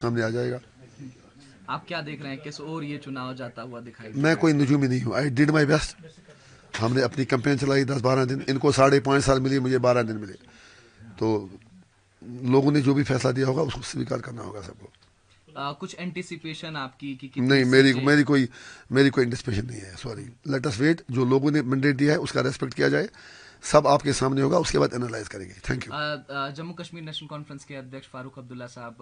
सामने आ जाएगा। आप क्या देख रहे हैं, किस ओर ये चुनाव जाता हुआ दिखाई दे मैं रहा कोई नजूमी नहीं हूँ। I did my best. हमने अपनी कैंपेन चलाई 10-12 दिन, इनको 5.5 साल मिली, मुझे 12 दिन मिले। तो लोगों ने जो भी फैसला दिया होगा उसको स्वीकार करना होगा सबको। कुछ एंटिसिपेशन आपकी कि कितनी नहीं, मेरी सीटें? मेरी कोई एंटिसिपेशन नहीं है। Sorry, let us wait. जो लोगों ने मैंडेट दिया है उसका रेस्पेक्ट किया जाए। सब आपके सामने होगा, उसके बाद एनालाइज करेंगे। Thank you. Jammu Kashmir national conference के अध्यक्ष फारूक अब्दुल्ला साहब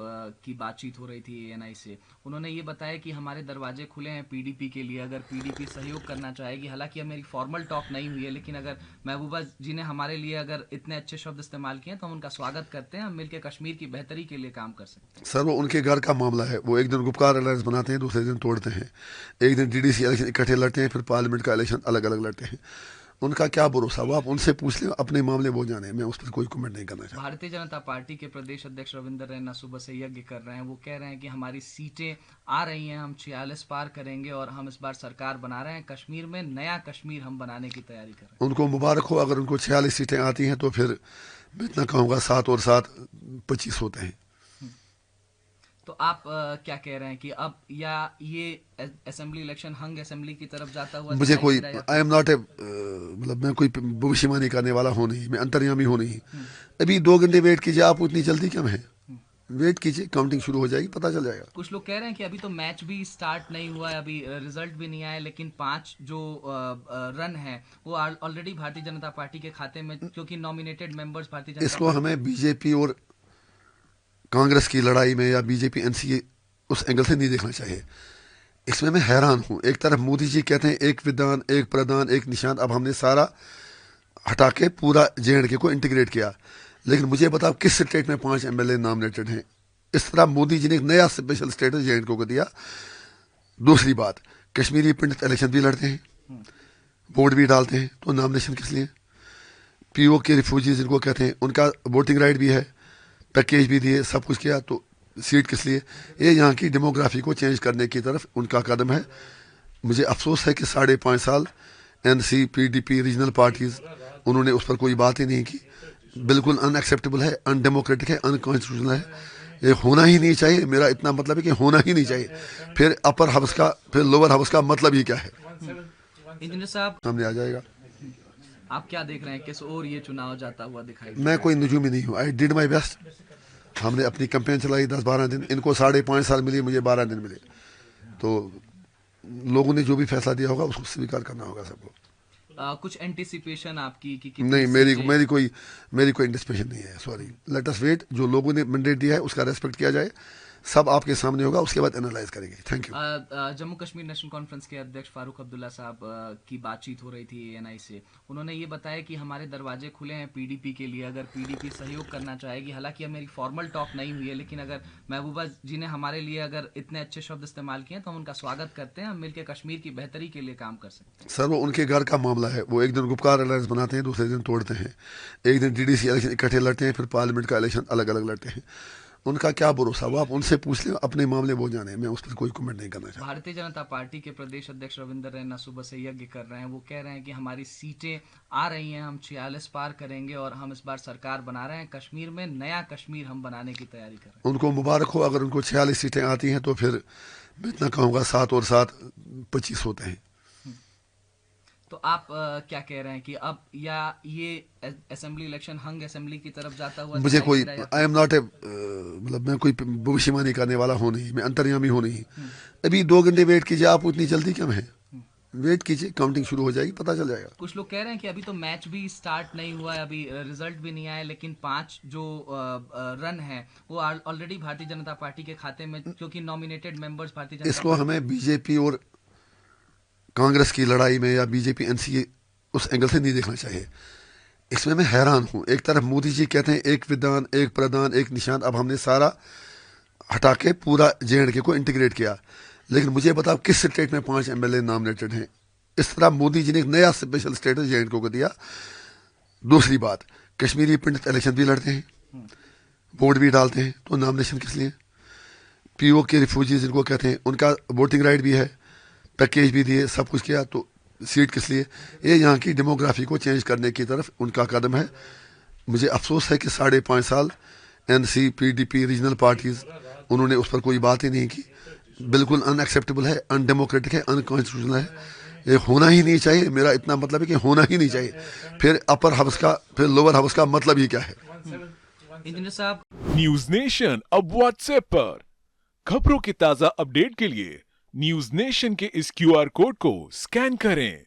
की बातचीत हो रही थी एएनआई से। उन्होंने ये बताया कि हमारे दरवाजे खुले हैं पीडीपी के लिए, अगर पीडीपी सहयोग करना चाहेगी। हालांकि अब मेरी फॉर्मल टॉक नहीं हुई है, लेकिन अगर महबूबा जी ने हमारे लिए अगर इतने अच्छे शब्द इस्तेमाल किए हैं तो हम उनका स्वागत करते हैं। हम मिलकर कश्मीर की बेहतरी के लिए काम कर सकते हैं। सर, वो उनके घर का मामला है। वो एक दिन गुपकार अलायंस बनाते हैं, दूसरे दिन तोड़ते हैं। एक दिन डीडीसी इलेक्शन इकट्ठे लड़ते हैं, फिर पार्लियामेंट का इलेक्शन अलग अलग लड़ते हैं। उनका क्या भरोसा, वो आप उनसे पूछ लें। अपने मामले वो जाने, मैं उस पर कोई कमेंट नहीं करना चाहता। भारतीय जनता पार्टी के प्रदेश अध्यक्ष रविंद्र रैना सुबह से यज्ञ कर रहे हैं। वो कह रहे हैं कि हमारी सीटें आ रही हैं, हम 46 पार करेंगे और हम इस बार सरकार बना रहे हैं। कश्मीर में नया कश्मीर हम बनाने की तैयारी कर रहे उनको मुबारक हो। अगर उनको 46 सीटें आती हैं तो फिर मैं इतना कहूँगा 7 और 7 25 होते हैं। हैं। तो आप क्या कह रहे हैं कि अब या ये असेंबली इलेक्शन हंग असेंबली की तरफ जाता हुआ मुझे दिखाई कोई, दे रहा है या आई फिर? एम नॉट ए, मतलब मैं कोई भविष्यवाणी करने वाला हूँ नहीं। मैं अंतर्यामी हूँ नहीं। हम्म, अभी 2 घंटे वेट कीजिए। आप इतनी जल्दी क्यों है? हम्म। वेट कीजिए, काउंटिंग शुरू हो जाएगी, पता चल जाएगा। कुछ लोग कह रहे हैं कि अभी तो मैच भी स्टार्ट नहीं हुआ है, अभी रिजल्ट भी नहीं आया है, लेकिन 5 जो रन है वो ऑलरेडी भारतीय जनता पार्टी के खाते में, क्योंकि नॉमिनेटेड मेंबर्स भारतीय जनता इसको पार्टी। हमें बीजेपी और कांग्रेस की लड़ाई में या बीजेपी एनसीए उस एंगल से नहीं देखना चाहिए। इसमें मैं हैरान हूँ। एक तरफ मोदी जी कहते हैं एक विधान, एक प्रधान, एक निशान। अब हमने सारा हटा के पूरा जेएंडके को इंटीग्रेट किया। लेकिन मुझे बताओ किस स्टेट में 5 एमएलए नॉमिनेटेड हैं? इस तरह मोदी जी ने एक नया स्पेशल स्टेटस जेएंडके को दिया। दूसरी बात, कश्मीरी पंडित इलेक्शन भी लड़ते हैं, हम्म, वोट भी डालते हैं, तो नॉमिनेशन किस लिए? पीओ के रिफ्यूजीज जिनको कहते हैं उनका वोटिंग राइट भी है, पैकेज भी दिए, सब कुछ किया, तो सीट किस लिए? ये यहाँ की डेमोग्राफी को चेंज करने की तरफ उनका कदम है। मुझे अफसोस है कि 5.5 साल एनसी पीडीपी रीजनल पार्टीज, उन्होंने उस पर कोई बात ही नहीं की। बिल्कुल अनएक्सेप्टेबल है, अनडेमोक्रेटिक है, अनकॉन्स्टिट्यूशनल है। ये होना ही नहीं चाहिए। मेरा इतना मतलब है कि होना ही नहीं चाहिए। फिर अपर हाउस का, फिर लोअर हाउस का मतलब ही क्या है? इंजीनियर साहब, सामने आ जाएगा। आप क्या देख रहे हैं, किस ओर ये चुनाव जाता हुआ दिखाई दे मैं रहा है? कोई नजूमी नहीं हूँ। I did my best. हमने अपनी कैंपेन चलाई 10-12 दिन, इनको 5.5 साल मिली, मुझे 12 दिन मिले। तो लोगों ने जो भी फैसला दिया होगा उसको स्वीकार करना होगा सबको। कुछ एंटिसिपेशन आपकी कि कितनी नहीं, सीटें? मेरी कोई एंटिसिपेशन नहीं है। Sorry, let us wait. जो लोगों ने मैंडेट दिया है उसका रेस्पेक्ट किया जाए। सब आपके सामने होगा, उसके बाद एनालाइज करेंगे। Thank you. Jammu Kashmir national conference के अध्यक्ष फारूक अब्दुल्ला साहब की बातचीत हो रही थी एएनआई से। उन्होंने ये बताया कि हमारे दरवाजे खुले हैं पीडीपी के लिए, अगर पीडीपी सहयोग करना चाहेगी। हालांकि अब मेरी फॉर्मल टॉक नहीं हुई है, लेकिन अगर महबूबा जी ने हमारे लिए अगर इतने अच्छे शब्द इस्तेमाल किए हैं तो हम उनका स्वागत करते हैं। हम मिलकर कश्मीर की बेहतरी के लिए काम कर सकते हैं। सर, वो उनके घर का मामला है। वो एक दिन गुपकार अलायंस बनाते हैं, दूसरे दिन तोड़ते हैं। एक दिन डीडीसी इलेक्शन इकट्ठे लड़ते हैं, फिर पार्लियामेंट का इलेक्शन अलग अलग लड़ते हैं। उनका क्या भरोसा, वो आप उनसे पूछ लें। अपने मामले वो जाने, मैं उस पर कोई कमेंट नहीं करना चाहता। भारतीय जनता पार्टी के प्रदेश अध्यक्ष रविंद्र रैना सुबह से यज्ञ कर रहे हैं। वो कह रहे हैं कि हमारी सीटें आ रही हैं, हम 46 पार करेंगे और हम इस बार सरकार बना रहे हैं। कश्मीर में नया कश्मीर हम बनाने की तैयारी कर रहे उनको मुबारक हो। अगर उनको 46 सीटें आती हैं तो फिर मैं इतना कहूँगा 7 और 7 25 होते हैं। हैं। तो आप क्या कह रहे हैं कि अब या ये असेंबली इलेक्शन हंग असेंबली की तरफ जाता हुआ मुझे दिखाई कोई, दे रहा है या आई फिर? एम नॉट ए, मतलब मैं कोई भविष्यवाणी करने वाला हूँ नहीं। मैं अंतर्यामी हूँ नहीं। हम्म, अभी 2 घंटे वेट कीजिए। आप इतनी जल्दी क्यों है? हम्म। वेट कीजिए, काउंटिंग शुरू हो जाएगी, पता चल जाएगा। कुछ लोग कह रहे हैं कि अभी तो मैच भी स्टार्ट नहीं हुआ है, अभी रिजल्ट भी नहीं आया है, लेकिन 5 जो रन है वो ऑलरेडी भारतीय जनता पार्टी के खाते में, क्योंकि नॉमिनेटेड मेंबर्स भारतीय जनता इसको पार्टी। हमें बीजेपी और कांग्रेस की लड़ाई में या बीजेपी एनसीए उस एंगल से नहीं देखना चाहिए। इसमें मैं हैरान हूँ। एक तरफ मोदी जी कहते हैं एक विधान, एक प्रधान, एक निशान। अब हमने सारा हटा के पूरा जेएंडके को इंटीग्रेट किया। लेकिन मुझे बताओ किस स्टेट में 5 एमएलए नॉमिनेटेड हैं? इस तरह मोदी जी ने एक नया स्पेशल स्टेटस जेएंडके को दिया। दूसरी बात, कश्मीरी पंडित इलेक्शन भी लड़ते हैं, हम्म, वोट भी डालते हैं, तो नॉमिनेशन किस लिए? पीओ के रिफ्यूजीज जिनको कहते हैं उनका वोटिंग राइट भी है, पैकेज भी दिए, सब कुछ किया, तो सीट किस लिए? ये यहाँ की डेमोग्राफी को चेंज करने की तरफ उनका कदम है। मुझे अफसोस है कि 5.5 साल एनसी पीडीपी रीजनल पार्टीज, उन्होंने उस पर कोई बात ही नहीं की। बिल्कुल अनएक्सेप्टेबल है, अनडेमोक्रेटिक है, अनकॉन्स्टिट्यूशनल है। ये होना ही नहीं चाहिए। मेरा इतना मतलब है कि होना ही नहीं चाहिए। फिर अपर हाउस का, फिर लोअर हाउस का मतलब ही क्या है? इंजीनियर साहब, न्यूज नेशन अब व्हाट्सएप पर खबरों के ताजा अपडेट के लिए न्यूज नेशन के इस QR कोड को स्कैन करें